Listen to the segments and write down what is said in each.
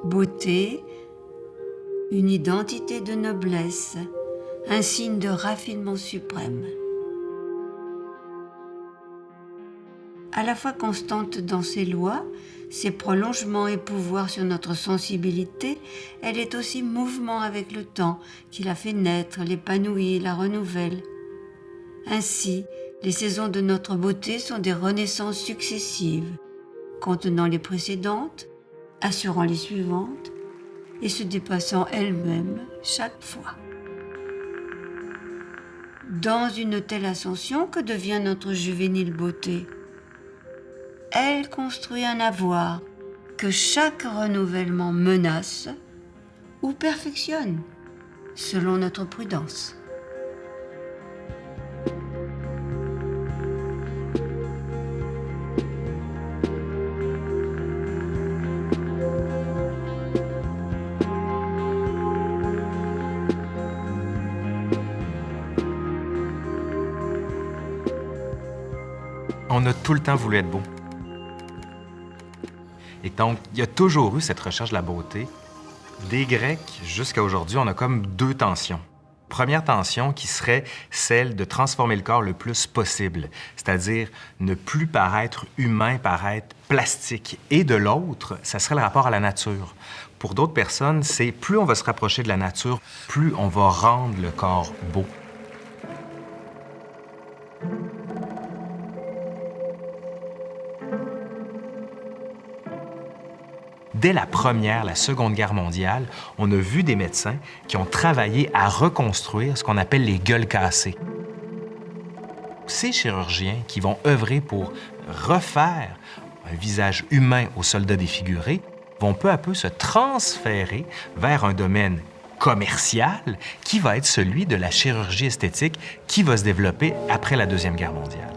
Beauté, une identité de noblesse, un signe de raffinement suprême. À la fois constante dans ses lois, ses prolongements et pouvoirs sur notre sensibilité, elle est aussi mouvement avec le temps qui la fait naître, l'épanouit, la renouvelle. Ainsi, les saisons de notre beauté sont des renaissances successives, contenant les précédentes, assurant les suivantes et se dépassant elles-mêmes chaque fois. Dans une telle ascension, que devient notre juvénile beauté ? Elle construit un avoir que chaque renouvellement menace ou perfectionne, selon notre prudence. On a tout le temps voulu être beau. Et donc, il y a toujours eu cette recherche de la beauté. Des Grecs jusqu'à aujourd'hui, on a comme deux tensions. Première tension qui serait celle de transformer le corps le plus possible, c'est-à-dire ne plus paraître humain, paraître plastique. Et de l'autre, ça serait le rapport à la nature. Pour d'autres personnes, c'est plus on va se rapprocher de la nature, plus on va rendre le corps beau. Dès la Première, la Seconde Guerre mondiale, on a vu des médecins qui ont travaillé à reconstruire ce qu'on appelle les gueules cassées. Ces chirurgiens qui vont œuvrer pour refaire un visage humain aux soldats défigurés vont peu à peu se transférer vers un domaine commercial qui va être celui de la chirurgie esthétique qui va se développer après la Deuxième Guerre mondiale.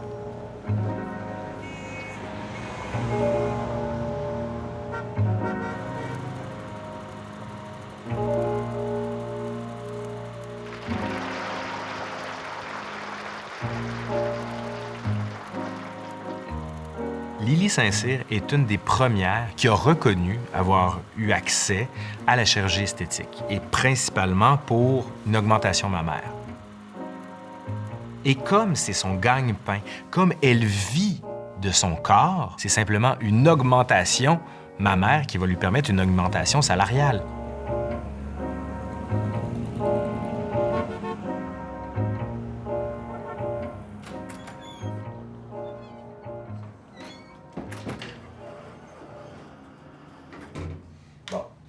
Lili Saint-Cyr est une des premières qui a reconnu avoir eu accès à la chirurgie esthétique, et principalement pour une augmentation mammaire. Et comme c'est son gagne-pain, comme elle vit de son corps, c'est simplement une augmentation mammaire qui va lui permettre une augmentation salariale.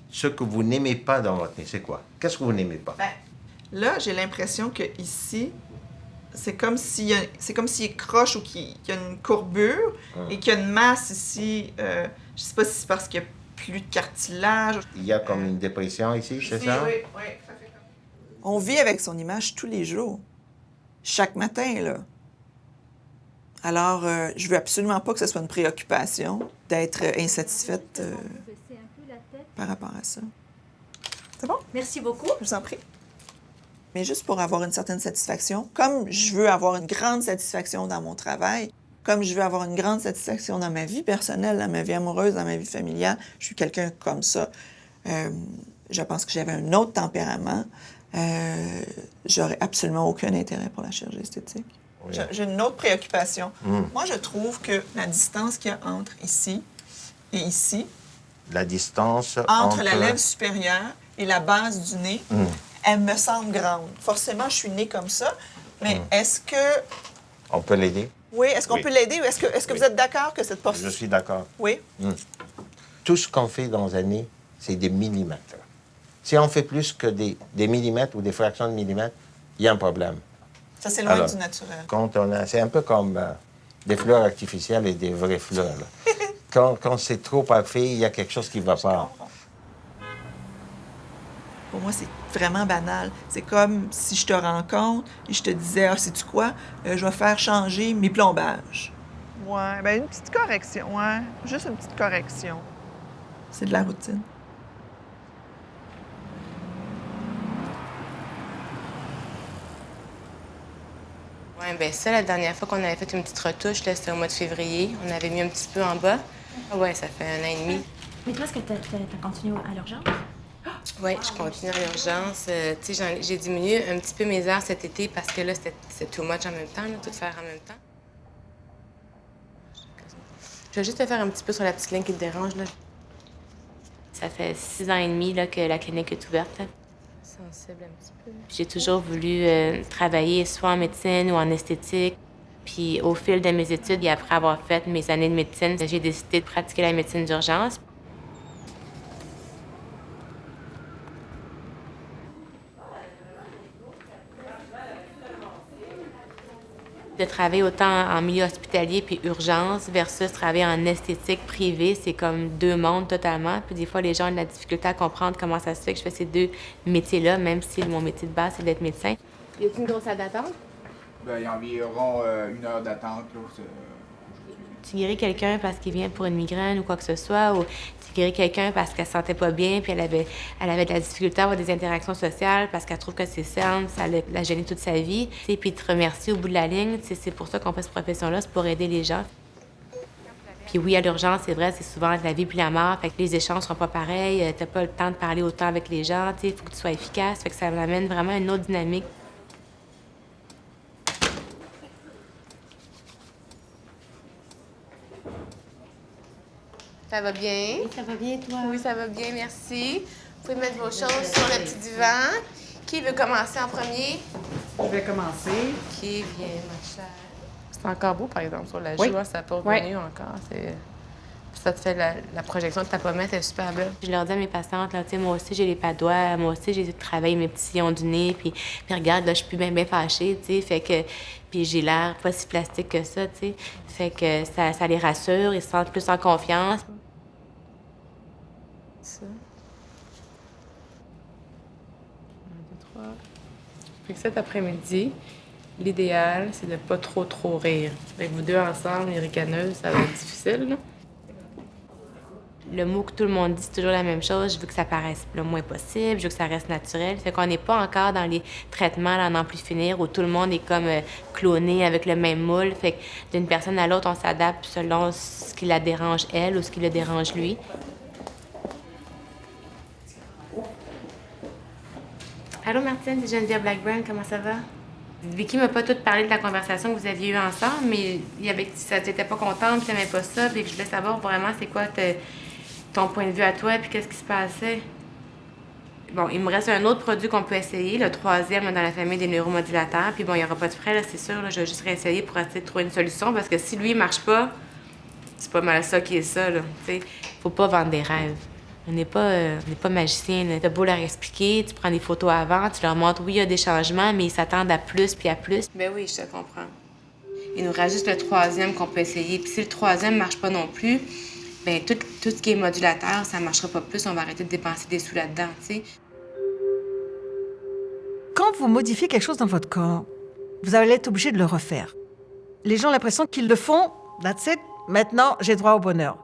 Ce que vous n'aimez pas dans votre nez, c'est quoi? Qu'est-ce que vous n'aimez pas? Ben, là, j'ai l'impression que ici, c'est comme s'il est croche ou qu'il y a une courbure et qu'il y a une masse ici. Je sais pas si c'est parce qu'il y a plus de cartilage. Il y a comme une dépression ici, c'est ça? Oui, oui. Ça fait comme... On vit avec son image tous les jours. Chaque matin, là. Alors, je veux absolument pas que ce soit une préoccupation d'être insatisfaite par rapport à ça. C'est bon? Merci beaucoup. Je vous en prie. Mais juste pour avoir une certaine satisfaction, comme je veux avoir une grande satisfaction dans mon travail, comme je veux avoir une grande satisfaction dans ma vie personnelle, dans ma vie amoureuse, dans ma vie familiale, je suis quelqu'un comme ça. Je pense que j'avais un autre tempérament. J'aurais absolument aucun intérêt pour la chirurgie esthétique. Oui. J'ai une autre préoccupation. Moi, je trouve que la distance qu'il y a entre ici et ici, la distance entre la lèvre supérieure et la base du nez, elle me semble grande. Forcément, je suis née comme ça, mais est-ce que... On peut l'aider? Oui, est-ce qu'on peut l'aider ou est-ce que vous êtes d'accord que cette possibilité... Je suis d'accord. Oui? Tout ce qu'on fait dans un nez, c'est des millimètres. Si on fait plus que des millimètres ou des fractions de millimètres, il y a un problème. Ça, c'est loin du naturel. C'est un peu comme des fleurs artificielles et des vraies fleurs. Quand c'est trop parfait, il y a quelque chose qui ne va pas. Pour moi, c'est vraiment banal. C'est comme si je te rencontre et je te disais, ah, sais-tu quoi, je vais faire changer mes plombages. Ouais, bien une petite correction, ouais. Juste une petite correction. C'est de la routine. Oui, bien ça, la dernière fois qu'on avait fait une petite retouche, c'était au mois de février. On avait mis un petit peu en bas. Oui, ça fait 1 an et demi. Mais toi, est-ce que t'as continué à l'urgence? Oui, je continue à l'urgence. Tu sais, j'ai diminué un petit peu mes heures cet été parce que là, c'était too much en même temps, là, tout faire en même temps. Je vais juste te faire un petit peu sur la petite ligne qui te dérange, là. Ça fait 6 ans et demi là, que la clinique est ouverte. Là. Sensible un petit peu. J'ai toujours voulu travailler soit en médecine ou en esthétique. Puis au fil de mes études et après avoir fait mes années de médecine, j'ai décidé de pratiquer la médecine d'urgence. De travailler autant en milieu hospitalier puis urgence versus travailler en esthétique privée, c'est comme deux mondes totalement. Puis des fois, les gens ont de la difficulté à comprendre comment ça se fait que je fais ces deux métiers-là, même si mon métier de base, c'est d'être médecin. Y a-t-il une grosse salle d'attente? Bien, il y a environ 1 heure d'attente, là. Tu guéris quelqu'un parce qu'il vient pour une migraine ou quoi que ce soit, ou tu guéris quelqu'un parce qu'elle se sentait pas bien puis elle avait de la difficulté à avoir des interactions sociales parce qu'elle trouve que c'est saine, ça l'a gêné toute sa vie. Et puis te remercier au bout de la ligne, c'est pour ça qu'on fait cette profession-là, c'est pour aider les gens. Puis oui, à l'urgence, c'est vrai, c'est souvent la vie puis la mort, fait que les échanges seront pas pareils, t'as pas le temps de parler autant avec les gens, il faut que tu sois efficace, fait que ça amène vraiment une autre dynamique. Ça va bien? Oui, ça va bien, toi? Oui, ça va bien, merci. Vous pouvez mettre vos choses sur le petit divan. Qui veut commencer en premier? Je vais commencer. Qui vient, ma chère? C'est encore beau, par exemple, sur la Oui. joie, ça n'a pas revenu encore. Ça te fait la projection de ta pommette, elle est super belle. Je leur dis à mes patientes, là, moi aussi, j'ai les pas de doigts, moi aussi, j'ai travaillé mes petits sillons du nez, puis regarde, là, je suis plus bien fâchée, tu sais, fait que... Puis j'ai l'air pas si plastique que ça, tu sais. Fait que ça les rassure, ils se sentent plus en confiance. Ça. 1, 2, 3. Fait que cet après-midi, l'idéal, c'est de pas trop rire. Fait que vous deux ensemble, les ricaneuses, ça va être difficile, là. Le mot que tout le monde dit, c'est toujours la même chose. Je veux que ça paraisse le moins possible, je veux que ça reste naturel. Fait qu'on n'est pas encore dans les traitements à n'en plus finir où tout le monde est comme cloné avec le même moule. Fait que d'une personne à l'autre, on s'adapte selon ce qui la dérange elle ou ce qui le dérange lui. Allô Martine, c'est Geneviève Blackburn, comment ça va? Vicky m'a pas tout parlé de la conversation que vous aviez eue ensemble, mais ça t'étais pas contente, tu n'aimais pas ça, puis que je voulais savoir vraiment c'est quoi ton point de vue à toi, puis qu'est-ce qui se passait. Bon, il me reste un autre produit qu'on peut essayer, le 3e dans la famille des neuromodulateurs, puis bon, il n'y aura pas de frais, là, c'est sûr, là, je vais juste réessayer pour essayer de trouver une solution, parce que si lui, il marche pas, c'est pas mal ça qui est ça, là, tu sais. Faut pas vendre des rêves. On n'est pas magicien. T'as beau leur expliquer, tu prends des photos avant, tu leur montres, oui, il y a des changements, mais ils s'attendent à plus puis à plus. Ben oui, je te comprends. Il nous reste juste le 3e qu'on peut essayer. Puis si le 3e ne marche pas non plus, ben tout ce qui est modulateur, ça ne marchera pas plus. On va arrêter de dépenser des sous là-dedans, tu sais. Quand vous modifiez quelque chose dans votre corps, vous allez être obligé de le refaire. Les gens ont l'impression qu'ils le font, that's it, maintenant j'ai droit au bonheur.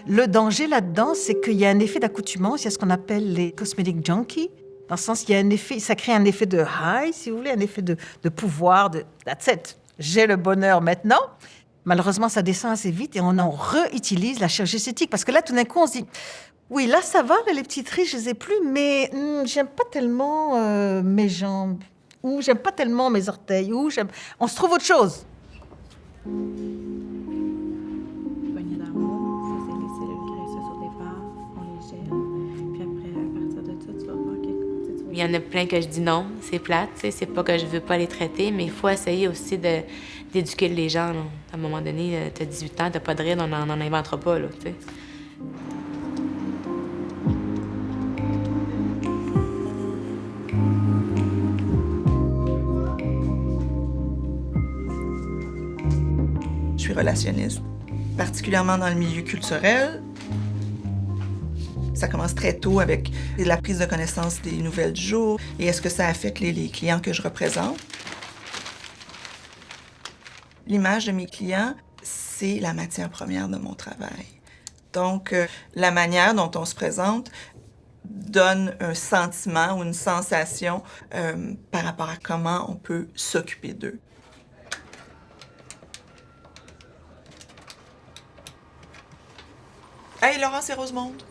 Le danger là-dedans, c'est qu'il y a un effet d'accoutumance, il y a ce qu'on appelle les cosmetic junkies, dans le sens qu'il y a un effet, ça crée un effet de high, si vous voulez, un effet de pouvoir, de that's it, j'ai le bonheur maintenant. Malheureusement, ça descend assez vite et on en réutilise la chirurgie esthétique. Parce que là, tout d'un coup, on se dit, oui, là, ça va, là, les petites rides, je les ai plus, mais j'aime pas tellement mes jambes, ou j'aime pas tellement mes orteils, ou j'aime... On se trouve autre chose. Il y en a plein que je dis non, c'est plate, c'est pas que je veux pas les traiter, mais il faut essayer aussi d'éduquer les gens. Là. À un moment donné, t'as 18 ans, t'as pas de ride, on n'en inventera pas, là, tu sais. Je suis relationniste, particulièrement dans le milieu culturel. Ça commence très tôt avec la prise de connaissance des nouvelles du jour et est-ce que ça affecte les clients que je représente. L'image de mes clients, c'est la matière première de mon travail. Donc, la manière dont on se présente donne un sentiment ou une sensation par rapport à comment on peut s'occuper d'eux. Hey, Laurence et Rosemonde.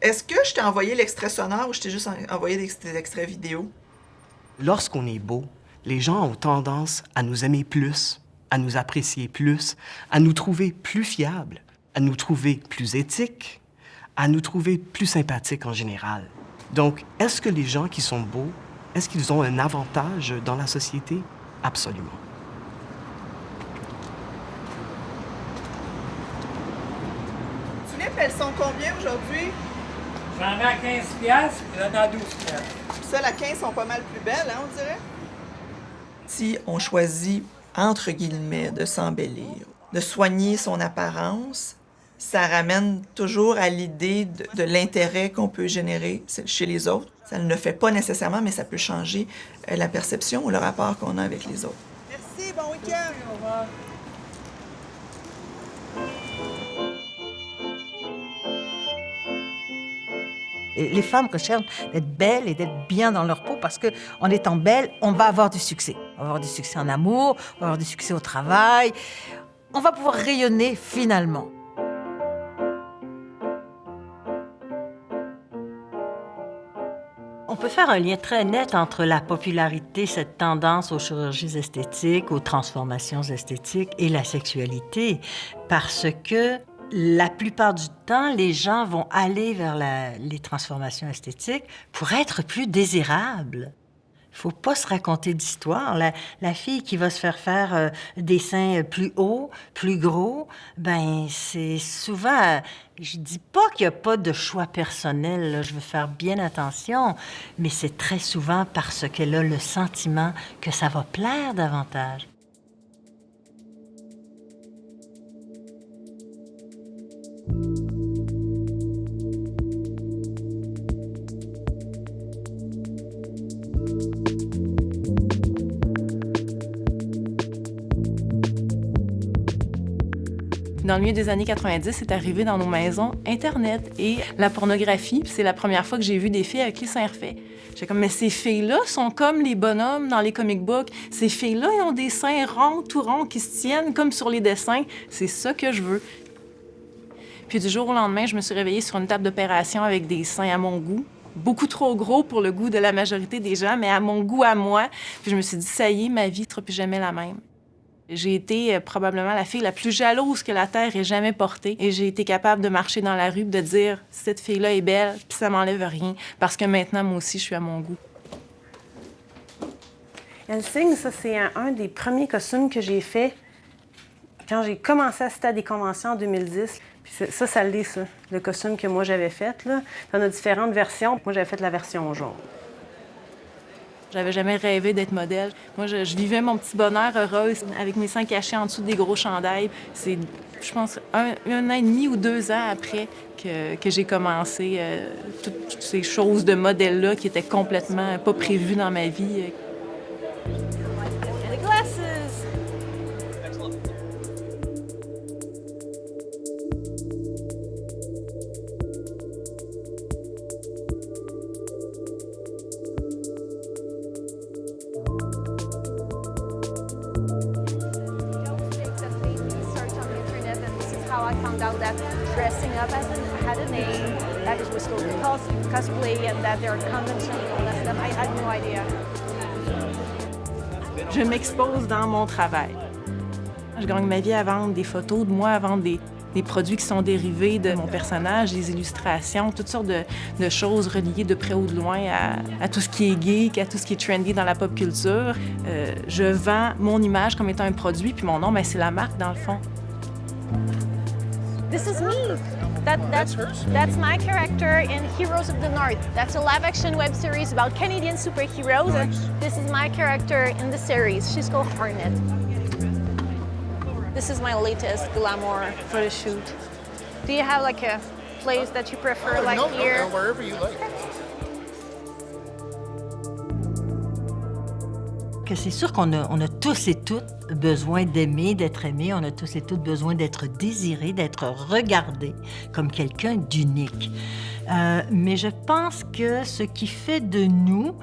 Est-ce que je t'ai envoyé l'extrait sonore ou je t'ai juste envoyé des extraits vidéo? Lorsqu'on est beau, les gens ont tendance à nous aimer plus, à nous apprécier plus, à nous trouver plus fiables, à nous trouver plus éthiques, à nous trouver plus sympathiques en général. Donc, est-ce que les gens qui sont beaux, est-ce qu'ils ont un avantage dans la société? Absolument. Tu les elles sont combien aujourd'hui? J'en ai à 15$, puis là, on a à 12$. Celles à 15 sont pas mal plus belles, hein, on dirait? Si on choisit, entre guillemets, de s'embellir, de soigner son apparence, ça ramène toujours à l'idée de l'intérêt qu'on peut générer chez les autres. Ça ne le fait pas nécessairement, mais ça peut changer la perception ou le rapport qu'on a avec les autres. Merci, bon week-end! Au revoir. Et les femmes recherchent d'être belles et d'être bien dans leur peau parce qu'en étant belle, on va avoir du succès. On va avoir du succès en amour, on va avoir du succès au travail. On va pouvoir rayonner finalement. On peut faire un lien très net entre la popularité, cette tendance aux chirurgies esthétiques, aux transformations esthétiques et la sexualité, parce que la plupart du temps, les gens vont aller vers les transformations esthétiques pour être plus désirables. Il ne faut pas se raconter d'histoire. La fille qui va se faire des seins plus hauts, plus gros, ben c'est souvent... Je dis pas qu'il n'y a pas de choix personnel, là, je veux faire bien attention, mais c'est très souvent parce qu'elle a le sentiment que ça va plaire davantage. Dans le milieu des années 90, c'est arrivé dans nos maisons Internet et la pornographie. C'est la première fois que j'ai vu des filles avec les seins refaits. J'étais comme, mais ces filles-là sont comme les bonhommes dans les comic books. Ces filles-là, ils ont des seins ronds, tout ronds, qui se tiennent comme sur les dessins. C'est ça que je veux. Puis du jour au lendemain, je me suis réveillée sur une table d'opération avec des seins à mon goût. Beaucoup trop gros pour le goût de la majorité des gens, mais à mon goût à moi. Puis je me suis dit, ça y est, ma vie ne sera plus jamais la même. J'ai été probablement la fille la plus jalouse que la Terre ait jamais portée. Et j'ai été capable de marcher dans la rue et de dire « Cette fille-là est belle, puis ça m'enlève rien, parce que maintenant, moi aussi, je suis à mon goût. » Elle signe, ça, c'est un des premiers costumes que j'ai fait quand j'ai commencé à assister à des conventions en 2010. Puis ça l'est, ça, le costume que moi j'avais fait, là. On a différentes versions. Moi, j'avais fait la version jaune. J'avais jamais rêvé d'être modèle. Moi, je vivais mon petit bonheur heureuse avec mes seins cachés en dessous des gros chandails. C'est, je pense, un an et demi ou 2 ans après que j'ai commencé toutes ces choses de modèle-là qui étaient complètement pas prévues dans ma vie. The glasses! I found out that dressing up had a name, that it was called cosplay, and that there are conventions and all that stuff. I had no idea. Je m'expose dans mon travail. Je gagne ma vie à vendre des photos de moi, à vendre des produits qui sont dérivés de mon personnage, des illustrations, toutes sortes de choses reliées de près ou de loin à tout ce qui est geek, à tout ce qui est trendy dans la pop culture. Je vends mon image comme étant un produit, puis mon nom, ben, c'est la marque dans le fond. This is me. That's my character in Heroes of the North. That's a live-action web series about Canadian superheroes. Nice. This is my character in the series. She's called Hornet. This is my latest glamour photo shoot. Do you have like a place that you prefer, like here? No, wherever you like. Que c'est sûr qu'on a tous et toutes besoin d'aimer, d'être aimés. On a tous et toutes besoin d'être désirés, d'être regardés comme quelqu'un d'unique. Mais je pense que ce qui fait de nous,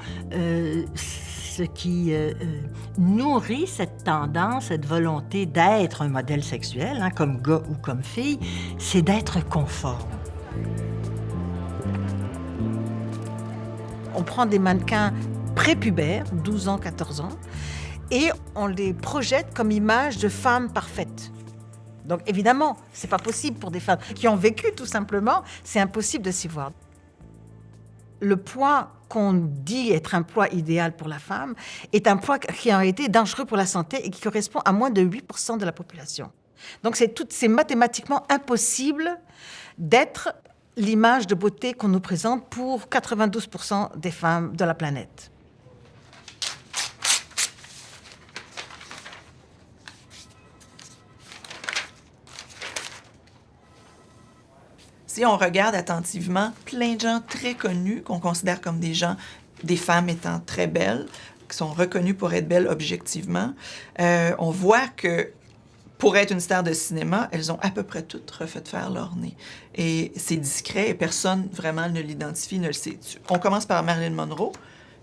ce qui nourrit cette tendance, cette volonté d'être un modèle sexuel, hein, comme gars ou comme fille, c'est d'être conforme. On prend des mannequins prépubères, 12 ans, 14 ans, et on les projette comme images de femmes parfaites. Donc évidemment, c'est pas possible pour des femmes qui ont vécu tout simplement, c'est impossible de s'y voir. Le poids qu'on dit être un poids idéal pour la femme est un poids qui a été dangereux pour la santé et qui correspond à moins de 8% de la population. Donc c'est mathématiquement impossible d'être l'image de beauté qu'on nous présente pour 92% des femmes de la planète. Si on regarde attentivement, plein de gens très connus qu'on considère comme des femmes étant très belles, qui sont reconnues pour être belles objectivement, on voit que pour être une star de cinéma, elles ont à peu près toutes refait faire leur nez. Et c'est discret et personne vraiment ne l'identifie, ne le sait. On commence par Marilyn Monroe.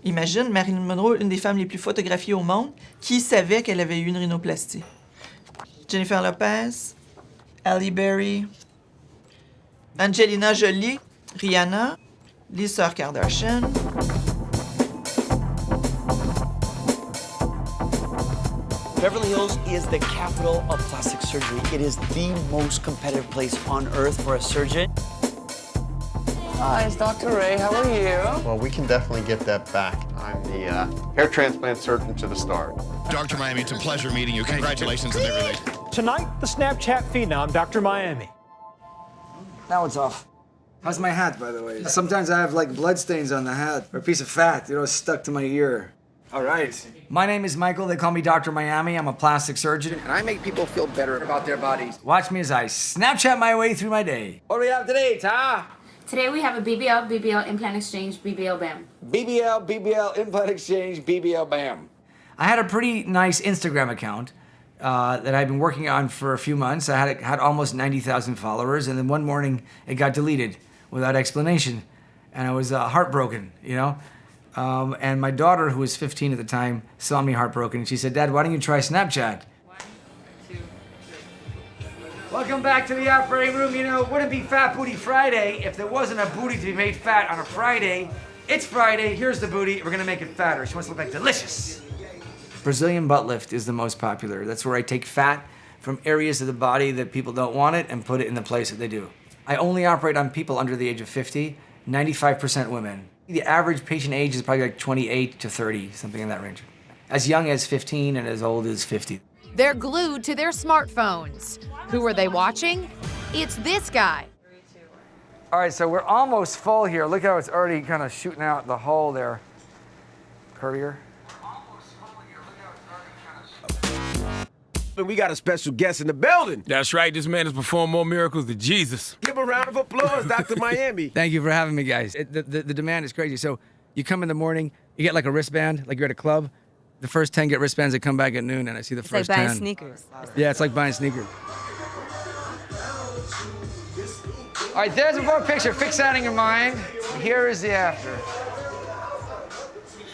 Imagine, Marilyn Monroe, une des femmes les plus photographiées au monde, qui savait qu'elle avait eu une rhinoplastie? Jennifer Lopez, Halle Berry, Angelina Jolie, Rihanna, les sœurs Kardashian. Beverly Hills is the capital of plastic surgery. It is the most competitive place on earth for a surgeon. Hi, it's Dr. Ray. How are you? Well, we can definitely get that back. I'm the hair transplant surgeon to the start. Dr. Miami, it's a pleasure meeting you. Congratulations on everything. Tonight, the Snapchat phenom, Dr. Miami. Now it's off. How's my hat, by the way? Sometimes I have like bloodstains on the hat, or a piece of fat, stuck to my ear. All right. My name is Michael. They call me Dr. Miami. I'm a plastic surgeon. And I make people feel better about their bodies. Watch me as I Snapchat my way through my day. What do we have today, Ta? Today we have a BBL Implant Exchange, BBL BAM. BBL Implant Exchange, BBL BAM. I had a pretty nice Instagram account that I'd been working on for a few months. I had almost 90,000 followers, and then one morning it got deleted without explanation, and I was heartbroken, and my daughter, who was 15 at the time, saw me heartbroken, and she said, "Dad, why don't you try Snapchat?" 1, 2, 3. Welcome back to the operating room. It wouldn't be Fat Booty Friday if there wasn't a booty to be made fat on a Friday. It's Friday, here's the booty, we're gonna make it fatter. She wants to look like delicious. Brazilian butt lift is the most popular. That's where I take fat from areas of the body that people don't want it and put it in the place that they do. I only operate on people under the age of 50, 95% women. The average patient age is probably like 28 to 30, something in that range. As young as 15 and as old as 50. They're glued to their smartphones. Who are they watching? It's this guy. All right, so we're almost full here. Look how it's already kind of shooting out the hole there. Courier. We got a special guest in the building. That's right. This man has performed more miracles than Jesus. Give a round of applause, Dr. Miami. Thank you for having me, guys. The demand is crazy. So you come in the morning, you get like a wristband, like you're at a club. The first 10 get wristbands, they come back at noon, and I see the first 10. It's like buying sneakers. Yeah, it's like buying sneakers. All right, there's a before picture. Fix that in your mind. Here is the after.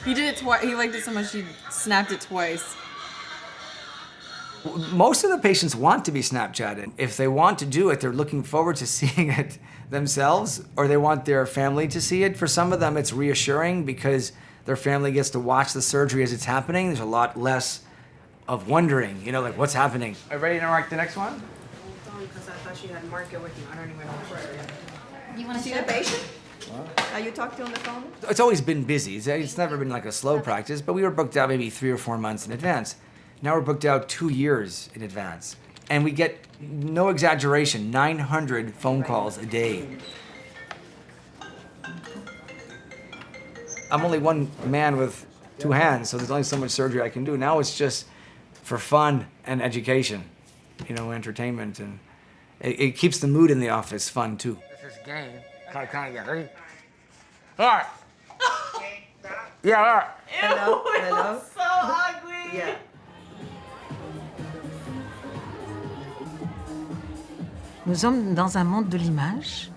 He did it twice. He liked it so much he snapped it twice. Most of the patients want to be Snapchatted. If they want to do it, they're looking forward to seeing it themselves, or they want their family to see it. For some of them, it's reassuring because their family gets to watch the surgery as it's happening. There's a lot less of wondering, like what's happening. Are you ready to mark the next one? Because I thought you had marked it with you. I don't even know. You want to see the patient? How you talk to on the phone? It's always been busy. It's never been like a slow practice, but we were booked out maybe 3 or 4 months in advance. Now we're booked out 2 years in advance. And we get, no exaggeration, 900 phone calls a day. I'm only one man with 2 hands, so there's only so much surgery I can do. Now it's just for fun and education, entertainment. And it keeps the mood in the office fun, too. This is game. Kind of get ready. All right. Yeah, all right. Hello. Hello. So ugly. Yeah. Nous sommes dans un monde de l'image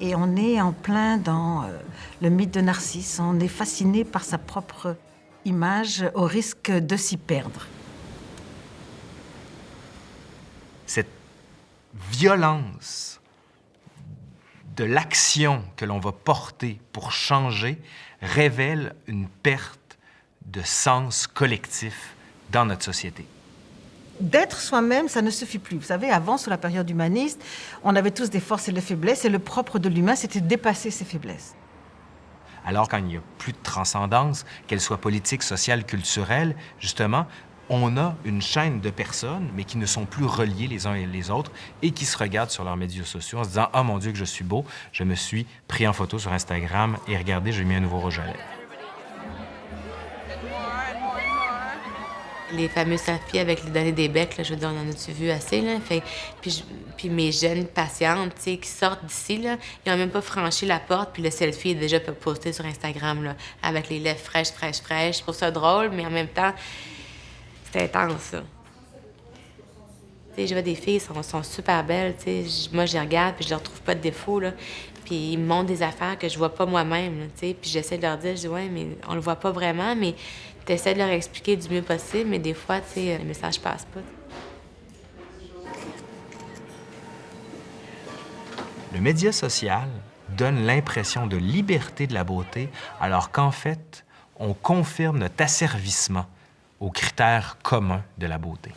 et on est en plein dans le mythe de Narcisse. On est fasciné par sa propre image au risque de s'y perdre. Cette violence de l'action que l'on va porter pour changer révèle une perte de sens collectif dans notre société. D'être soi-même, ça ne suffit plus. Vous savez, avant, sous la période humaniste, on avait tous des forces et des faiblesses, et le propre de l'humain, c'était de dépasser ses faiblesses. Alors, quand il n'y a plus de transcendance, qu'elle soit politique, sociale, culturelle, justement, on a une chaîne de personnes, mais qui ne sont plus reliées les uns et les autres et qui se regardent sur leurs médias sociaux en se disant « Ah, mon Dieu, que je suis beau, je me suis pris en photo sur Instagram et regardez, j'ai mis un nouveau rouge à lèvres. » Les fameux selfies avec les données des becs, là, je veux dire, on en a-tu vu assez, là? Puis mes jeunes patientes, tu sais, qui sortent d'ici, là, ils n'ont même pas franchi la porte, puis le selfie est déjà posté sur Instagram, là, avec les lèvres fraîches. Je trouve ça drôle, mais en même temps, c'est intense, ça. Tu sais, je vois des filles, sont super belles, tu sais. Moi, je les regarde, puis je leur trouve pas de défauts, là. Puis ils me montrent des affaires que je vois pas moi-même, là, tu sais. Puis j'essaie de leur dire, je dis, ouais, mais on le voit pas vraiment, mais t'essaies de leur expliquer du mieux possible, mais des fois, tu sais, le message passe pas. Le média social donne l'impression de liberté de la beauté, alors qu'en fait, on confirme notre asservissement aux critères communs de la beauté.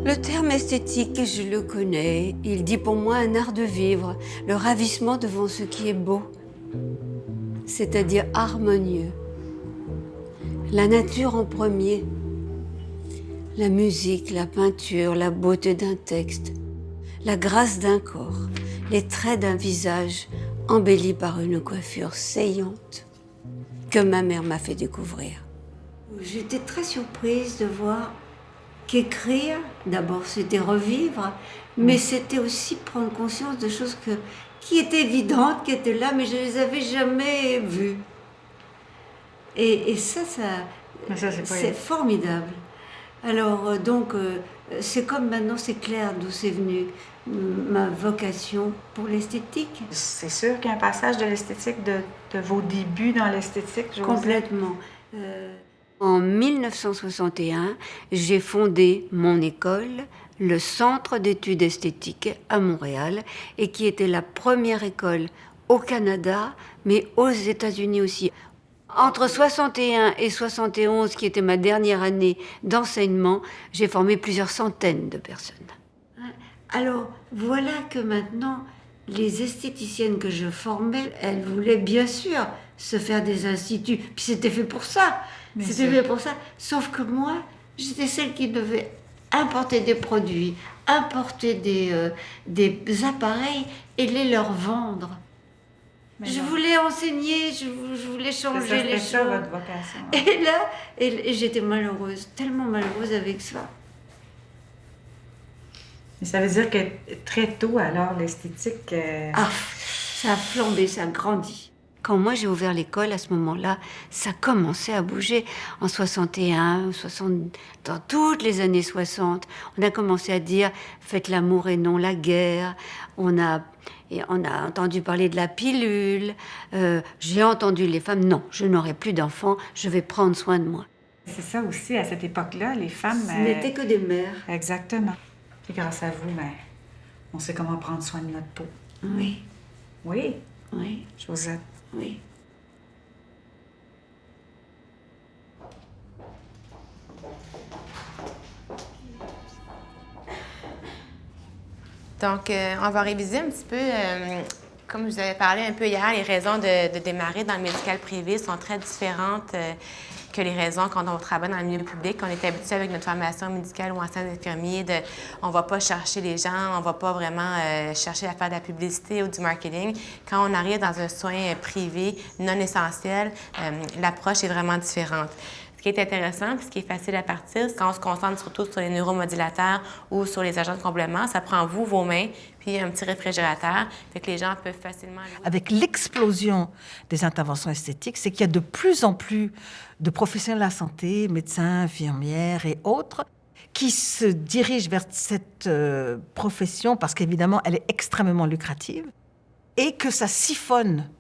Le terme esthétique, je le connais. Il dit pour moi un art de vivre, le ravissement devant ce qui est beau, c'est-à-dire harmonieux. La nature en premier, la musique, la peinture, la beauté d'un texte, la grâce d'un corps, les traits d'un visage embelli par une coiffure saillante que ma mère m'a fait découvrir. J'étais très surprise de voir qu'écrire, d'abord c'était revivre, mais c'était aussi prendre conscience de choses qui étaient évidentes, qui étaient là, mais je ne les avais jamais vues. Et ça c'est formidable. Alors donc, c'est comme maintenant, c'est clair d'où c'est venu ma vocation pour l'esthétique. C'est sûr qu'il y a un passage de l'esthétique, de vos débuts dans l'esthétique, Josée. Complètement. En 1961, j'ai fondé mon école, le Centre d'études esthétiques à Montréal, et qui était la première école au Canada, mais aux États-Unis aussi. Entre 61 et 71, qui était ma dernière année d'enseignement, j'ai formé plusieurs centaines de personnes. Alors, voilà que maintenant, les esthéticiennes que je formais, elles voulaient bien sûr se faire des instituts. Puis c'était fait pour ça. C'était fait pour ça. Sauf que moi, j'étais celle qui devait importer des produits, importer des appareils et les leur vendre. Je voulais enseigner, je voulais changer les choses. C'est ça votre vocation. Et là, et j'étais malheureuse, tellement malheureuse avec ça. Mais ça veut dire que très tôt, alors, l'esthétique... Ah, ça a flambé, ça a grandi. Quand moi j'ai ouvert l'école, à ce moment-là, ça commençait à bouger. En 61, dans toutes les années 60, on a commencé à dire « faites l'amour et non la guerre ». On a entendu parler de la pilule. J'ai entendu les femmes « non, je n'aurai plus d'enfants, je vais prendre soin de moi ». C'est ça aussi, à cette époque-là, les femmes... Ce n'étaient que des mères. Exactement. Et grâce à vous, on sait comment prendre soin de notre peau. Oui. Oui. Oui. Josette. Oui. Donc, on va réviser un petit peu, comme je vous avais parlé un peu hier, les raisons de démarrer dans le médical privé sont très différentes que les raisons quand on travaille dans le milieu public. On est habitué avec notre formation médicale ou enseignant d'infirmier, on ne va pas chercher les gens, on ne va pas vraiment chercher à faire de la publicité ou du marketing. Quand on arrive dans un soin privé non essentiel, l'approche est vraiment différente. Ce qui est intéressant, puis ce qui est facile à partir, c'est quand on se concentre surtout sur les neuromodulateurs ou sur les agents de comblement, ça prend vos mains, puis un petit réfrigérateur, fait que les gens peuvent facilement... Avec l'explosion des interventions esthétiques, c'est qu'il y a de plus en plus de professionnels de la santé, médecins, infirmières et autres, qui se dirigent vers cette profession parce qu'évidemment, elle est extrêmement lucrative et que ça siphonne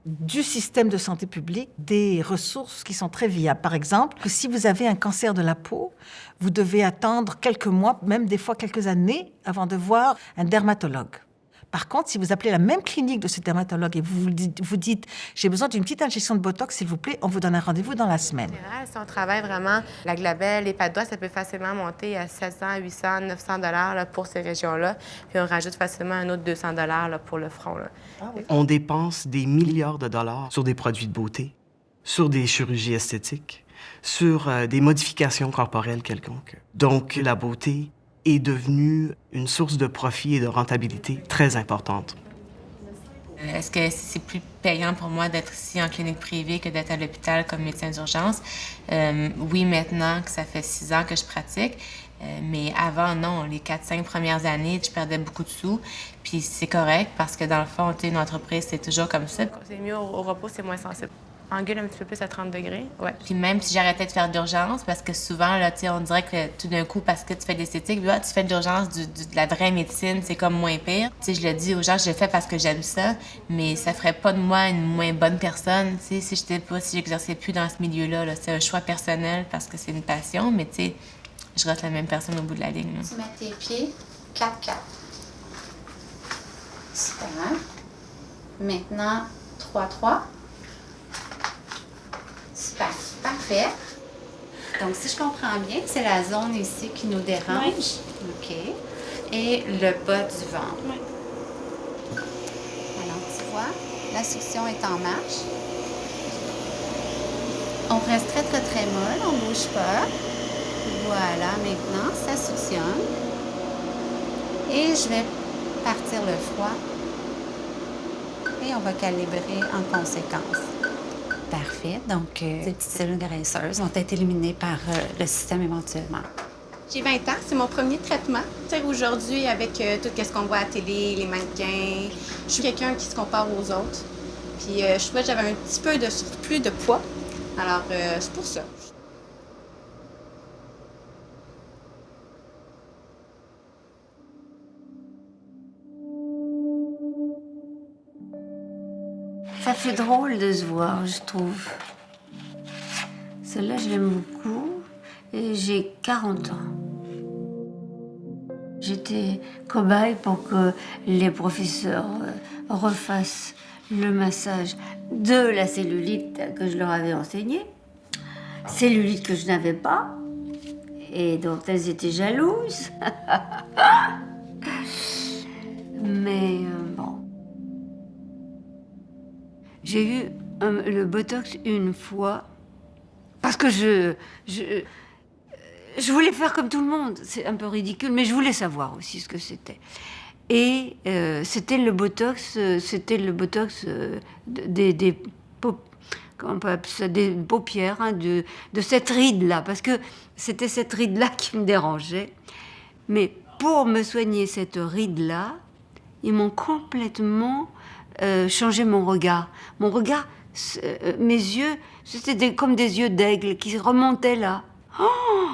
du système de santé publique des ressources qui sont très viables. Par exemple, que si vous avez un cancer de la peau, vous devez attendre quelques mois, même des fois quelques années, avant de voir un dermatologue. Par contre, si vous appelez la même clinique de ce dermatologue et vous dites « J'ai besoin d'une petite injection de Botox, s'il vous plaît », on vous donne un rendez-vous dans la semaine. En général, si on travaille vraiment la glabelle, les pattes d'oie, ça peut facilement monter à 700, 800, 900 $ pour ces régions-là. Puis on rajoute facilement un autre 200 $ là, pour le front. Là. On dépense des milliards de dollars sur des produits de beauté, sur des chirurgies esthétiques, sur des modifications corporelles quelconques. Donc, la beauté est devenue une source de profit et de rentabilité très importante. Est-ce que c'est plus payant pour moi d'être ici en clinique privée que d'être à l'hôpital comme médecin d'urgence? Oui, maintenant que ça fait 6 ans que je pratique, mais avant, non. Les 4-5 premières années, je perdais beaucoup de sous. Puis c'est correct parce que dans le fond, une entreprise, c'est toujours comme ça. C'est mieux au repos, c'est moins sensible. Angule un petit peu plus à 30 degrés. Ouais. Puis même si j'arrêtais de faire d'urgence, parce que souvent, là, on dirait que tout d'un coup, parce que tu fais de l'esthétique, tu fais de l'urgence, de la vraie médecine, c'est comme moins pire. Je le dis aux gens, je le fais parce que j'aime ça, mais ça ferait pas de moi une moins bonne personne, si j'exerçais plus dans ce milieu-là. Là. C'est un choix personnel parce que c'est une passion, mais je reste la même personne au bout de la ligne. Là. Tu mets tes pieds 4-4. Super. Maintenant, 3-3. Super, parfait. Donc, si je comprends bien, c'est la zone ici qui nous dérange. Oui. OK. Et le bas du ventre. Oui. Alors, tu vois, la succion est en marche. On reste très, très, très molle, on ne bouge pas. Voilà, maintenant, ça suctionne. Et je vais partir le froid. Et on va calibrer en conséquence. Parfait. Donc, les petites cellules graisseuses vont être éliminées par le système éventuellement. J'ai 20 ans, c'est mon premier traitement. Aujourd'hui, avec tout ce qu'on voit à la télé, les mannequins, je suis quelqu'un qui se compare aux autres. Puis, je trouvais que j'avais un petit peu de surplus de poids. Alors, c'est pour ça. Ça fait drôle de se voir, je trouve. Celle-là, je l'aime beaucoup et j'ai 40 ans. J'étais cobaye pour que les professeurs refassent le massage de la cellulite que je leur avais enseignée. Cellulite que je n'avais pas et dont elles étaient jalouses. Mais bon. J'ai eu le Botox une fois parce que je voulais faire comme tout le monde. C'est un peu ridicule, mais je voulais savoir aussi ce que c'était. Et c'était le Botox des paupières, hein, de cette ride-là, parce que c'était cette ride-là qui me dérangeait. Mais pour me soigner cette ride-là, ils m'ont complètement changé mon regard. Mon regard, mes yeux, c'était comme des yeux d'aigle qui remontaient là. Oh,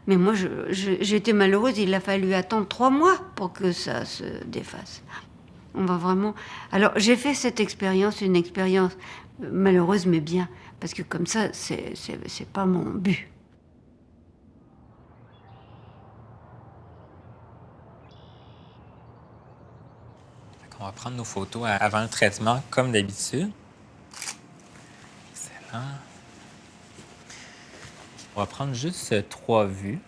mais moi, j'étais malheureuse. Il a fallu attendre 3 mois pour que ça se défasse. On va vraiment... Alors, j'ai fait cette expérience, une expérience malheureuse, mais bien. Parce que comme ça, c'est pas mon but. On va prendre nos photos avant le traitement, comme d'habitude. Excellent. On va prendre juste 3 vues.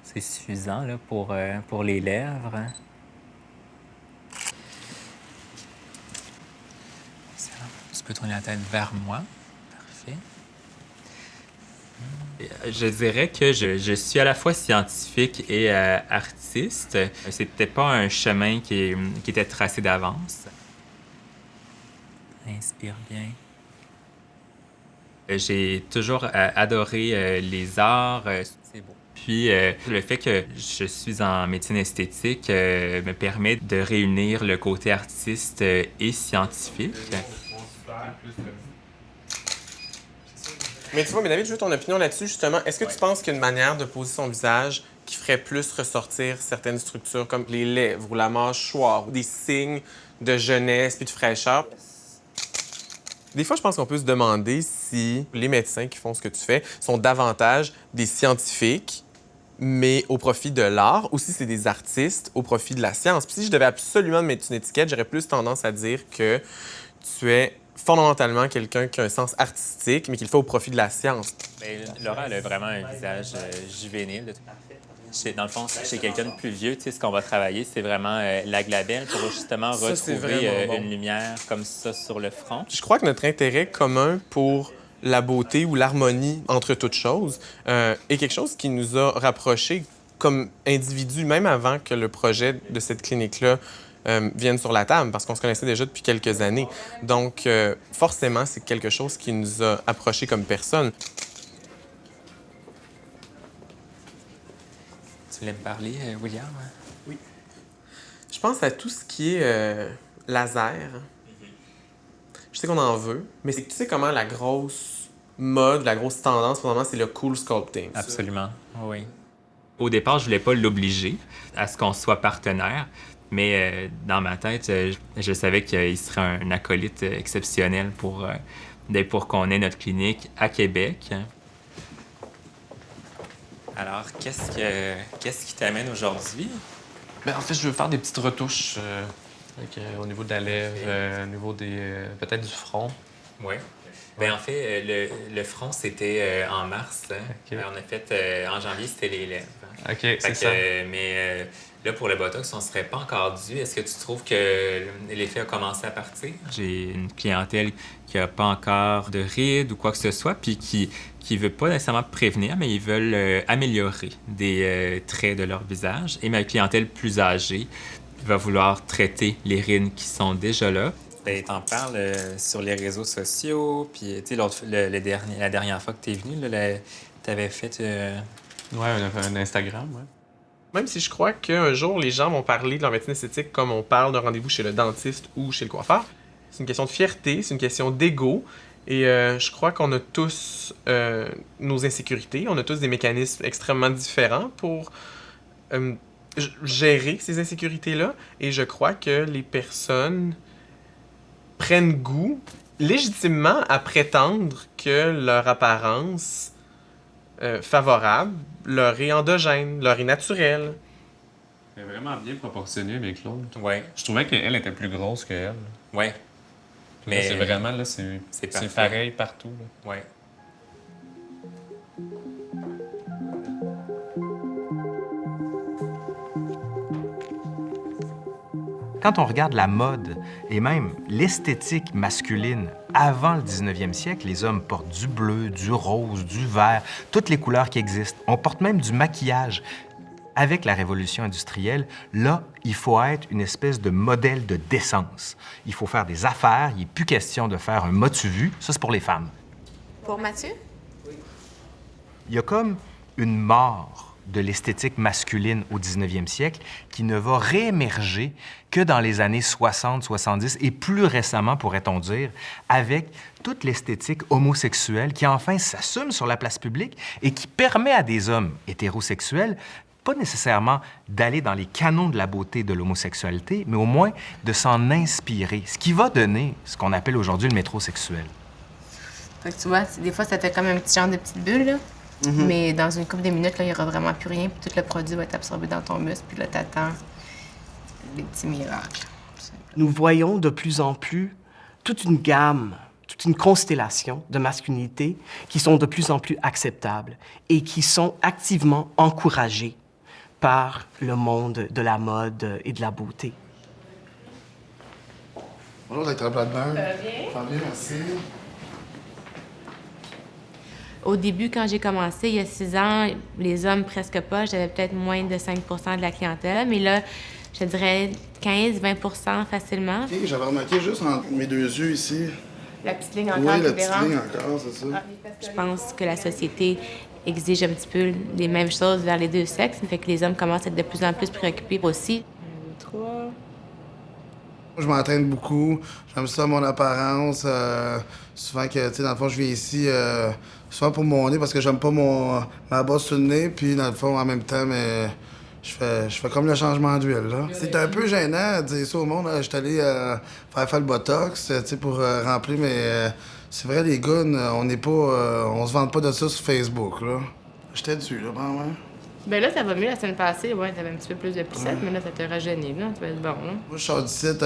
C'est suffisant là, pour les lèvres. Excellent. Tu peux tourner la tête vers moi. Parfait. Je dirais que je suis à la fois scientifique et artiste. C'est peut-être pas un chemin qui était tracé d'avance. Inspire bien. J'ai toujours adoré les arts. C'est beau. Puis le fait que je suis en médecine esthétique me permet de réunir le côté artiste et scientifique. Mais tu vois, mais David, je veux ton opinion là-dessus, justement. Est-ce que tu penses qu'il y a une manière de poser son visage qui ferait plus ressortir certaines structures comme les lèvres ou la mâchoire ou des signes de jeunesse puis de fraîcheur? Des fois, je pense qu'on peut se demander si les médecins qui font ce que tu fais sont davantage des scientifiques, mais au profit de l'art, ou si c'est des artistes au profit de la science. Puis si je devais absolument te mettre une étiquette, j'aurais plus tendance à dire que tu es fondamentalement quelqu'un qui a un sens artistique, mais qui le fait au profit de la science. Bien, Laura, elle a vraiment un visage juvénile. Dans le fond, chez quelqu'un de plus vieux, tu sais, ce qu'on va travailler, c'est vraiment la glabelle pour justement retrouver une lumière comme ça sur le front. Je crois que notre intérêt commun pour la beauté ou l'harmonie entre toutes choses est quelque chose qui nous a rapprochés comme individus, même avant que le projet de cette clinique-là vienne sur la table, parce qu'on se connaissait déjà depuis quelques années. Donc, forcément, c'est quelque chose qui nous a approchés comme personnes. Tu voulais me parler, William? Oui. Je pense à tout ce qui est laser. Je sais qu'on en veut, mais tu sais comment la grosse mode, la grosse tendance, pour le moment, c'est le cool sculpting. Absolument, oui. Au départ, je voulais pas l'obliger à ce qu'on soit partenaire, mais dans ma tête, je savais qu'il serait un acolyte exceptionnel pour qu'on ait notre clinique à Québec. Alors, qu'est-ce qui t'amène aujourd'hui? Bien, en fait, je veux faire des petites retouches au niveau de la lèvre, au niveau peut-être du front. Oui. Bien, en fait, le front, c'était en mars. Okay. On a fait, en janvier, c'était les lèvres. OK, c'est ça. Mais là, pour le Botox, on ne serait pas encore dû. Est-ce que tu trouves que l'effet a commencé à partir? J'ai une clientèle qui n'a pas encore de rides ou quoi que ce soit, puis qui ne veut pas nécessairement prévenir, mais ils veulent améliorer des traits de leur visage. Et ma clientèle plus âgée va vouloir traiter les rides qui sont déjà là. Ben, t'en parles sur les réseaux sociaux, puis tu sais, la dernière fois que t'es venu, t'avais fait... Ouais, un Instagram, ouais. Même si je crois qu'un jour, les gens vont parler de leur médecine esthétique comme on parle d'un rendez-vous chez le dentiste ou chez le coiffeur. C'est une question de fierté, c'est une question d'ego, et je crois qu'on a tous nos insécurités, on a tous des mécanismes extrêmement différents pour gérer ces insécurités-là, et je crois que les personnes prennent goût légitimement à prétendre que leur apparence favorable leur est endogène, leur est naturelle. Elle est vraiment bien proportionnée avec l'autre. Oui. Je trouvais qu'elle était plus grosse qu'elle. Oui. Mais c'est vraiment, là, c'est pareil partout. Oui. Quand on regarde la mode et même l'esthétique masculine avant le 19e siècle, les hommes portent du bleu, du rose, du vert, toutes les couleurs qui existent. On porte même du maquillage. Avec la révolution industrielle, là, il faut être une espèce de modèle de décence. Il faut faire des affaires, il n'est plus question de faire un m'as-tu vu, ça c'est pour les femmes. Pour Mathieu? Il y a comme une mort de l'esthétique masculine au 19e siècle qui ne va réémerger que dans les années 60, 70 et plus récemment, pourrait-on dire, avec toute l'esthétique homosexuelle qui enfin s'assume sur la place publique et qui permet à des hommes hétérosexuels pas nécessairement d'aller dans les canons de la beauté de l'homosexualité, mais au moins de s'en inspirer, ce qui va donner ce qu'on appelle aujourd'hui le métrosexuel. Fait que tu vois, des fois, ça fait comme un petit genre de petite bulle, là. Mm-hmm. Mais dans une couple de minutes, là, il n'y aura vraiment plus rien, puis tout le produit va être absorbé dans ton muscle, puis là, t'attends les petits miracles. Nous voyons de plus en plus toute une gamme, toute une constellation de masculinités qui sont de plus en plus acceptables et qui sont activement encouragées par le monde de la mode et de la beauté. Bonjour, Dr. Bladner. Ça va bien? Ça va bien, merci. Au début, quand j'ai commencé, il y a 6 ans, les hommes presque pas. J'avais peut-être moins de 5 % de la clientèle. Mais là, je dirais 15-20 % facilement. OK, j'avais remarqué juste entre mes deux yeux ici, La petite ligne encore Oui, qui la petite dérange. ligne encore, c'est ça. Je pense que la société exige un petit peu les mêmes choses vers les deux sexes. Ça fait que les hommes commencent à être de plus en plus préoccupés aussi. 1, 2, 3. Je m'entraîne beaucoup. J'aime ça, mon apparence. Souvent que, tu sais, dans le fond, je viens ici souvent pour mon nez parce que j'aime pas ma bosse sur le nez. Puis, dans le fond, en même temps, mais je fais comme le changement d'huile, là. C'est un peu gênant de dire ça au monde. Je suis allé faire le botox, tu sais, pour remplir, mais c'est vrai, les gars, on n'est pas... on se vante pas de ça sur Facebook, là. J'étais dessus, là, vraiment. Ben là, ça va mieux la semaine passée. Ouais, t'avais un petit peu plus de poussette, mais là, ça te rajeunit, là. Tu vas être bon, là. Moi, je sors du site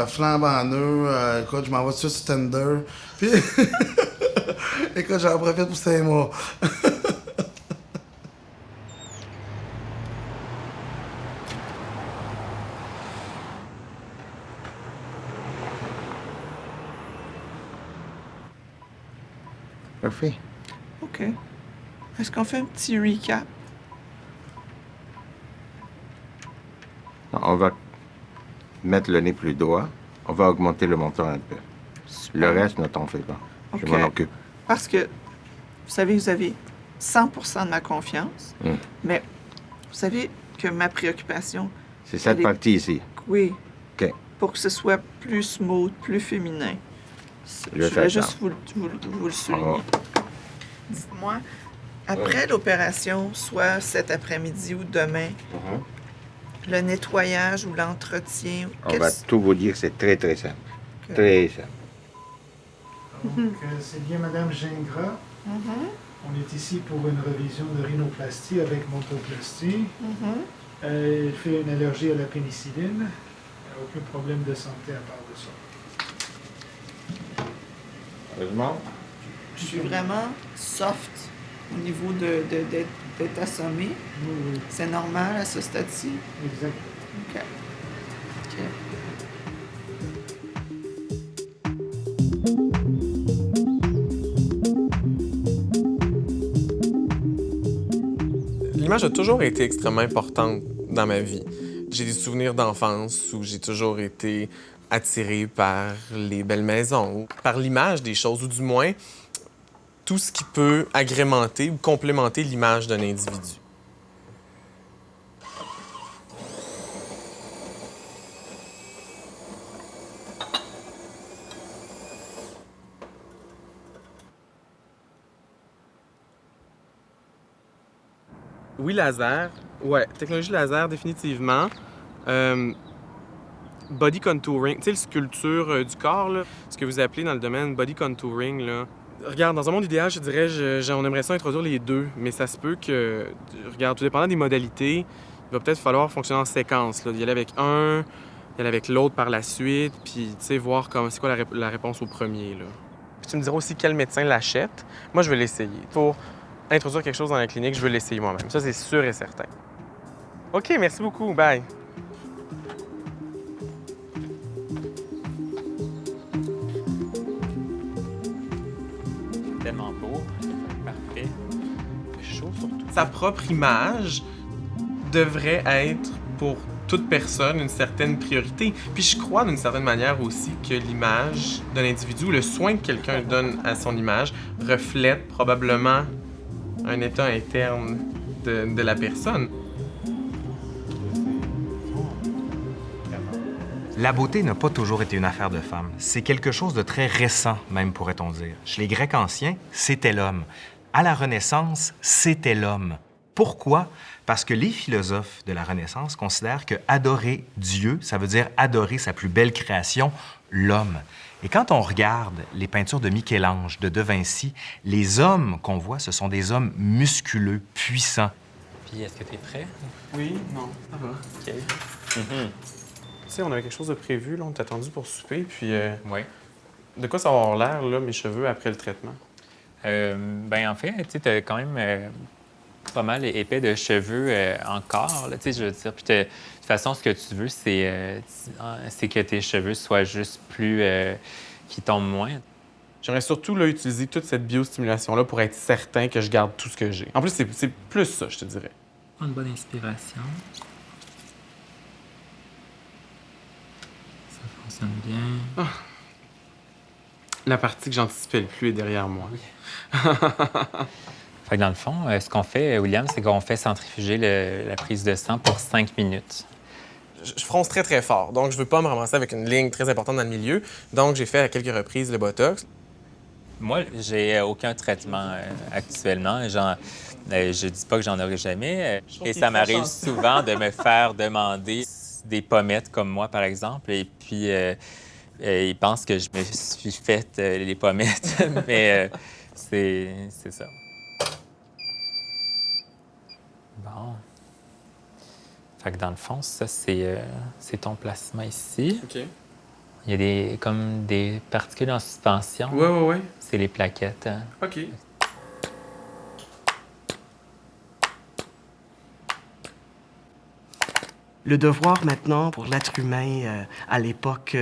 flambant neuf. Écoute, je m'en vais tout de suite sur Tinder. Puis, écoute, j'en profite pour 5 mois. Parfait. OK. Est-ce qu'on fait un petit recap? On va mettre le nez plus droit. On va augmenter le menton un peu. Le reste, ne t'en fais pas. Je OK. m'en occupe. Parce que, vous savez, vous avez 100% de ma confiance, mais vous savez que ma préoccupation... C'est cette elle est- partie ici. Oui, OK. pour que ce soit plus smooth, plus féminin. Je vais faire voulais ça. juste vous le souligner. Dites-moi, après l'opération, soit cet après-midi ou demain, le nettoyage ou l'entretien... On va tout vous dire, c'est très, très simple. OK. Très simple. Donc, c'est bien Madame Gingras. On est ici pour une révision de rhinoplastie avec montoplastie. Elle fait une allergie à la pénicilline. Aucun problème de santé à part de ça. Heureusement. Je suis vraiment soft au niveau d'être assommée. C'est normal à ce stade-ci? Exact. OK. OK. L'image a toujours été extrêmement importante dans ma vie. J'ai des souvenirs d'enfance où j'ai toujours été attiré par les belles maisons, par l'image des choses, ou du moins tout ce qui peut agrémenter ou complémenter l'image d'un individu. Oui, laser. Ouais, technologie laser, définitivement. Body contouring, tu sais, la sculpture du corps, là, ce que vous appelez dans le domaine body contouring, là. Regarde, dans un monde idéal, je dirais, on aimerait ça introduire les deux, mais ça se peut que, regarde, tout dépendant des modalités, il va peut-être falloir fonctionner en séquence, là. Y aller avec un, y aller avec l'autre par la suite, puis, tu sais, voir c'est quoi la réponse au premier, là. Puis tu me diras aussi quel médecin l'achète. Moi, je vais l'essayer. Pour introduire quelque chose dans la clinique, je veux l'essayer moi-même. Ça, c'est sûr et certain. OK, merci beaucoup. Bye. Tellement beau. Parfait. Chaud surtout. Sa propre image devrait être pour toute personne une certaine priorité. Puis je crois d'une certaine manière aussi que l'image d'un individu, le soin que quelqu'un donne à son image, reflète probablement un état interne de la personne. La beauté n'a pas toujours été une affaire de femmes. C'est quelque chose de très récent, même pourrait-on dire. Chez les Grecs anciens, c'était l'homme. À la Renaissance, c'était l'homme. Pourquoi? Parce que les philosophes de la Renaissance considèrent que adorer Dieu, ça veut dire adorer sa plus belle création, l'homme. Et quand on regarde les peintures de Michel-Ange, de De Vinci, les hommes qu'on voit, ce sont des hommes musculeux, puissants. Puis, est-ce que tu es prêt? Oui, non, ça va. OK. Tu sais, on avait quelque chose de prévu, là, on t'a attendu pour souper, puis... Oui. De quoi ça va avoir l'air, là, mes cheveux, après le traitement? Ben en fait, tu as quand même pas mal épais de cheveux encore, là, tu sais, je veux dire. Puis de toute façon, ce que tu veux, c'est que tes cheveux soient juste plus... qui tombent moins. J'aimerais surtout là, utiliser toute cette biostimulation-là pour être certain que je garde tout ce que j'ai. En plus, c'est plus ça, je te dirais. Une bonne inspiration. Ça fonctionne bien. La partie que j'anticipais le plus est derrière moi. Fait que dans le fond, ce qu'on fait, William, c'est qu'on fait centrifuger la prise de sang pour 5 minutes. Je fronce très, très fort. Donc, je veux pas me ramasser avec une ligne très importante dans le milieu. Donc, j'ai fait à quelques reprises le Botox. Moi, j'ai aucun traitement actuellement. Je dis pas que j'en aurai jamais. Et ça m'arrive souvent de me faire demander des pommettes comme moi, par exemple. Et puis, ils pensent que je me suis fait les pommettes. Mais c'est ça. Bon. Fait que dans le fond, ça, c'est ton placement ici. OK. Il y a comme des particules en suspension. Oui. C'est les plaquettes. OK. Le devoir maintenant pour l'être humain à l'époque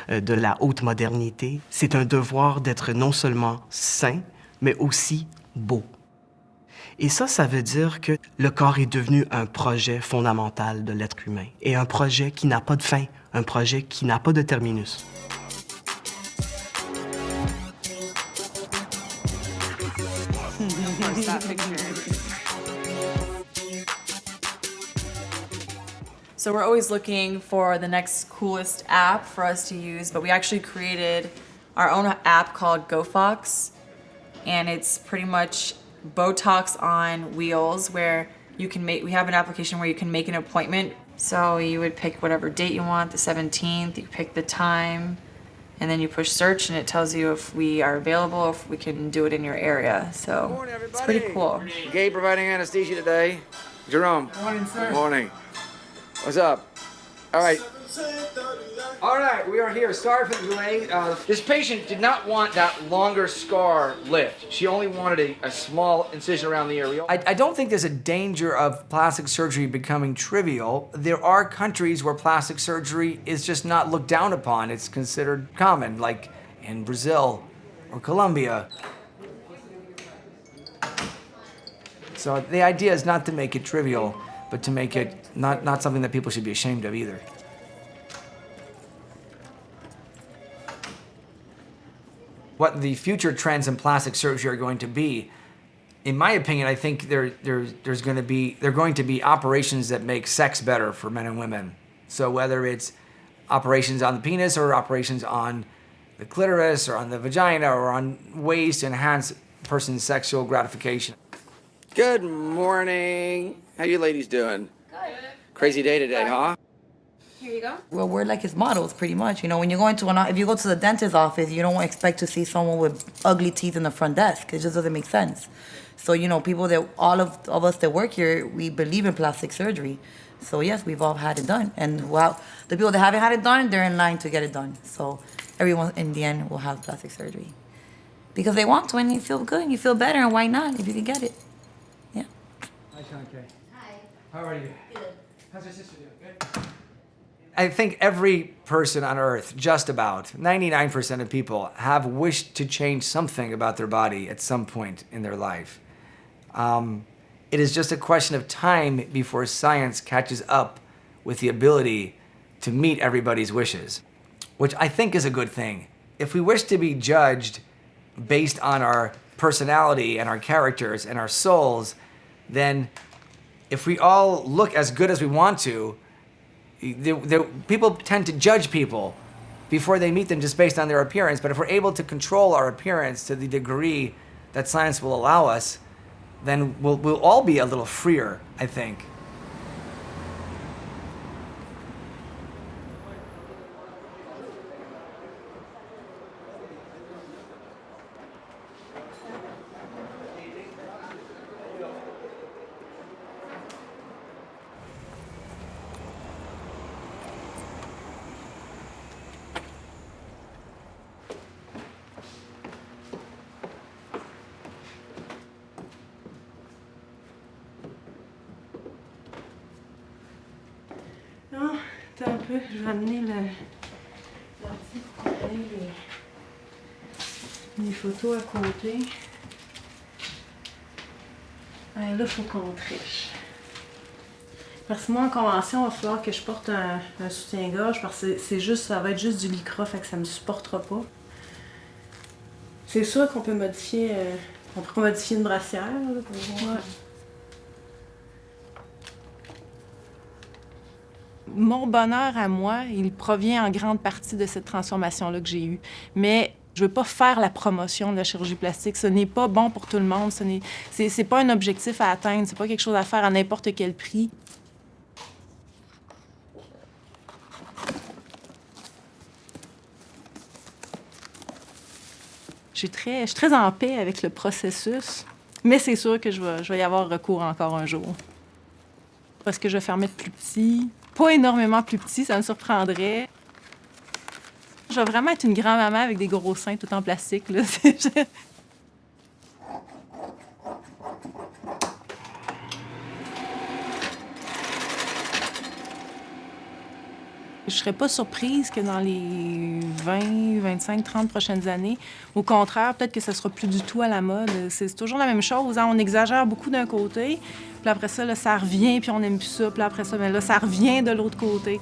de la haute modernité, c'est un devoir d'être non seulement sain, mais aussi beau. Et ça veut dire que le corps est devenu un projet fondamental de l'être humain et un projet qui n'a pas de fin, un projet qui n'a pas de terminus. So we're always looking for the next coolest app for us to use, but we actually created our own app called GoFox, and it's pretty much Botox on wheels where we have an application where you can make an appointment. So you would pick whatever date you want, the 17th, you pick the time, and then you push search and it tells you if we are available, if we can do it in your area. So it's pretty cool. Gabe providing anesthesia today. Jerome. Morning, sir. Morning. What's up? All right. All right, we are here. Sorry for the delay. This patient did not want that longer scar lift. She only wanted a small incision around the area. I don't think there's a danger of plastic surgery becoming trivial. There are countries where plastic surgery is just not looked down upon. It's considered common, like in Brazil or Colombia. So the idea is not to make it trivial, but to make it not something that people should be ashamed of either. What the future trends in plastic surgery are going to be, in my opinion, I think they're going to be operations that make sex better for men and women. So whether it's operations on the penis or operations on the clitoris or on the vagina or on ways to enhance a person's sexual gratification. Good morning. How you ladies doing? Good. Crazy day today, huh? Here you go. Well, we're like his models, pretty much. You know, when you go if you go to the dentist's office, you don't expect to see someone with ugly teeth in the front desk. It just doesn't make sense. So, you know, all of us that work here, we believe in plastic surgery. So, yes, we've all had it done. And well, the people that haven't had it done, they're in line to get it done. So, everyone in the end will have plastic surgery. Because they want to, and you feel good, you feel better, and why not if you can get it? Yeah. Hi, Shankay. Hi. How are you? Good. How's your sister doing? Good. I think every person on Earth, just about 99% of people, have wished to change something about their body at some point in their life. It is just a question of time before science catches up with the ability to meet everybody's wishes, which I think is a good thing. If we wish to be judged based on our personality and our characters and our souls, then if we all look as good as we want to, people tend to judge people before they meet them just based on their appearance. But if we're able to control our appearance to the degree that science will allow us, then we'll all be a little freer, I think. Non, attends un peu, je vais amener les photos à côté. Là, il faut qu'on triche. Parce que moi, en convention, il va falloir que je porte un soutien-gorge parce que ça va être juste du lycra, fait que ça me supportera pas. C'est sûr qu'on peut modifier, on peut modifier une brassière, là, pour voir. Mon bonheur à moi, il provient en grande partie de cette transformation-là que j'ai eue. Mais je veux pas faire la promotion de la chirurgie plastique. Ce n'est pas bon pour tout le monde. C'est pas un objectif à atteindre. C'est pas quelque chose à faire à n'importe quel prix. Je suis très en paix avec le processus, mais c'est sûr que je vais y avoir recours encore un jour. Parce que je vais faire mettre plus petit, pas énormément plus petit, ça me surprendrait. Je vais vraiment être une grand-maman avec des gros seins tout en plastique, là. Je serais pas surprise que dans les 20, 25, 30 prochaines années, au contraire, peut-être que ça sera plus du tout à la mode. C'est toujours la même chose, hein? On exagère beaucoup d'un côté, puis après ça, là, ça revient, puis on n'aime plus ça, puis après ça, là, ça revient de l'autre côté.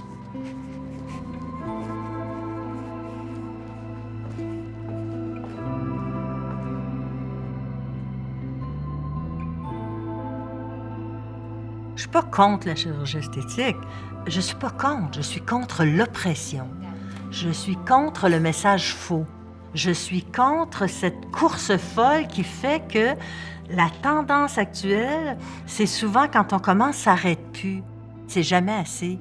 Je suis pas contre la chirurgie esthétique. Je suis pas contre. Je suis contre l'oppression. Je suis contre le message faux. Je suis contre cette course folle qui fait que la tendance actuelle, c'est souvent quand on commence, ça s'arrête plus. C'est jamais assez.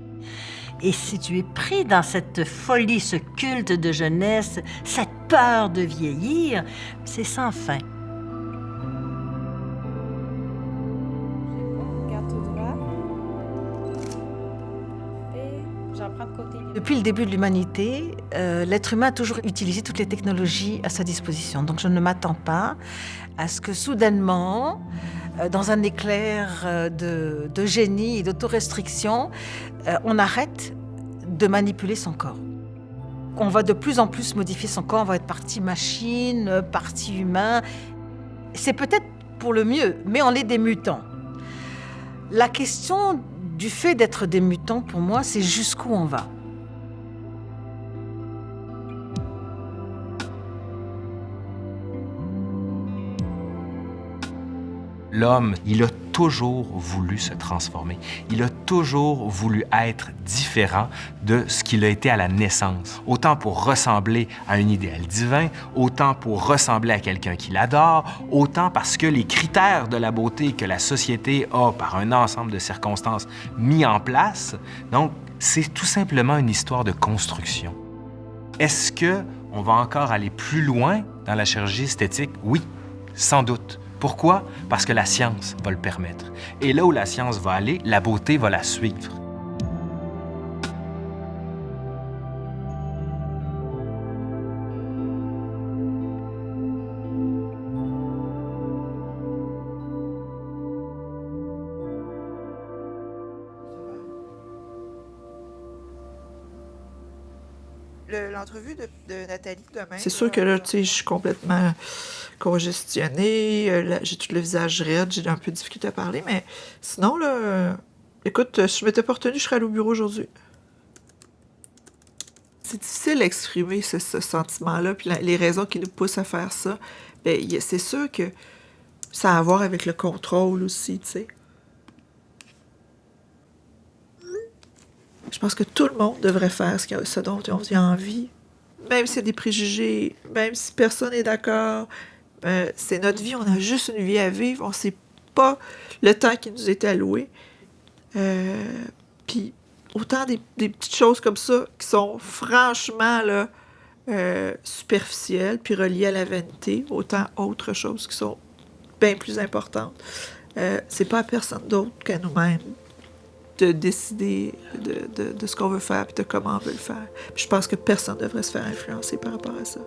Et si tu es pris dans cette folie, ce culte de jeunesse, cette peur de vieillir, c'est sans fin. Depuis le début de l'humanité, l'être humain a toujours utilisé toutes les technologies à sa disposition. Donc je ne m'attends pas à ce que soudainement, dans un éclair de génie et d'autorestriction, on arrête de manipuler son corps. On va de plus en plus modifier son corps, on va être partie machine, partie humain. C'est peut-être pour le mieux, mais on est des mutants. La question du fait d'être des mutants, pour moi, c'est jusqu'où on va. L'homme, il a toujours voulu se transformer. Il a toujours voulu être différent de ce qu'il a été à la naissance. Autant pour ressembler à un idéal divin, autant pour ressembler à quelqu'un qu'il adore, autant parce que les critères de la beauté que la société a, par un ensemble de circonstances, mis en place. Donc, c'est tout simplement une histoire de construction. Est-ce qu'on va encore aller plus loin dans la chirurgie esthétique? Oui, sans doute. Pourquoi? Parce que la science va le permettre. Et là où la science va aller, la beauté va la suivre. L'entrevue de Nathalie demain. C'est sûr que là, tu sais, je suis complètement congestionnée, j'ai tout le visage raide, j'ai un peu de difficulté à parler, mais sinon, là, écoute, si je m'étais pas retenue, je serais allée au bureau aujourd'hui. C'est difficile d'exprimer ce sentiment-là, puis les raisons qui nous poussent à faire ça. Bien, c'est sûr que ça a à voir avec le contrôle aussi, tu sais. Je pense que tout le monde devrait faire ce dont on a envie, même s'il y a des préjugés, même si personne n'est d'accord. C'est notre vie, on a juste une vie à vivre, on ne sait pas le temps qui nous est alloué. Puis autant des petites choses comme ça qui sont franchement là, superficielles puis reliées à la vanité, autant autres choses qui sont bien plus importantes. C'est pas à personne d'autre qu'à nous-mêmes de décider de ce qu'on veut faire et de comment on veut le faire. Puis je pense que personne ne devrait se faire influencer par rapport à ça.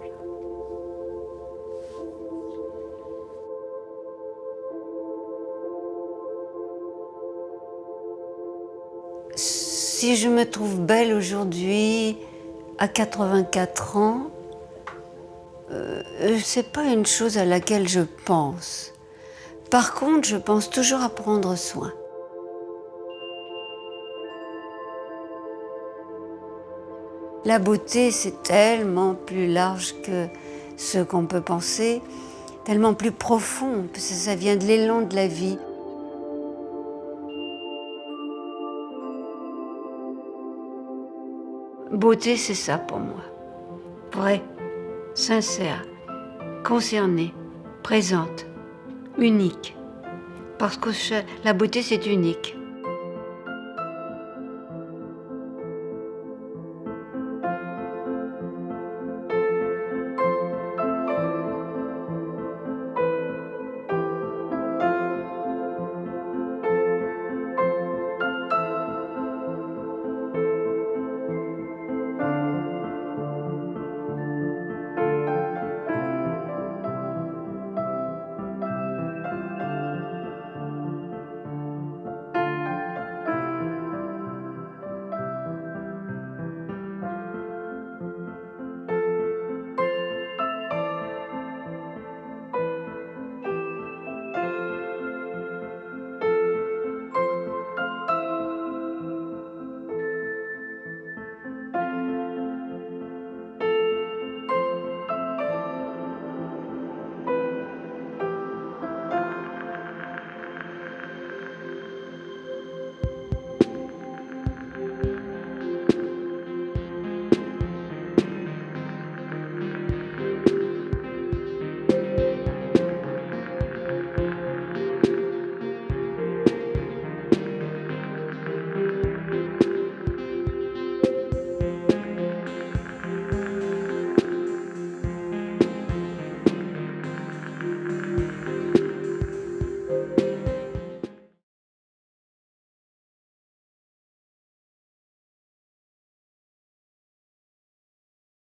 Si je me trouve belle aujourd'hui, à 84 ans, c'est pas une chose à laquelle je pense. Par contre, je pense toujours à prendre soin. La beauté, c'est tellement plus large que ce qu'on peut penser, tellement plus profond, parce que ça vient de l'élan de la vie. Beauté, c'est ça pour moi. Vraie, sincère, concernée, présente, unique. Parce que la beauté, c'est unique.